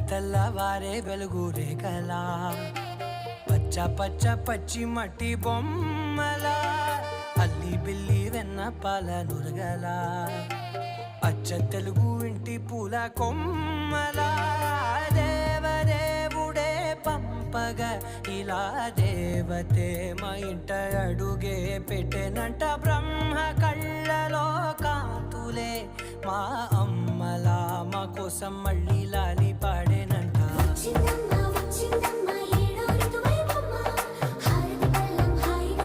తెల్లవారే వెలుగు రేఖలా పచ్చ పచ్చ పచ్చి మట్టి బొమ్మలా అల్లి బిల్లి వెన్న పాల నురగలా అచ్చ తెలుగు ఇంటి పూల కొమ్మలా దేవదేవుడే పంపగా ఇలా దేవతే మా ఇంట అడుగే పెట్టెనంట బ్రహ్మ కళ్ళలో కాంతులే మా అమ్మలా మా కోసం మళ్ళీ లాలి పాడేనంట.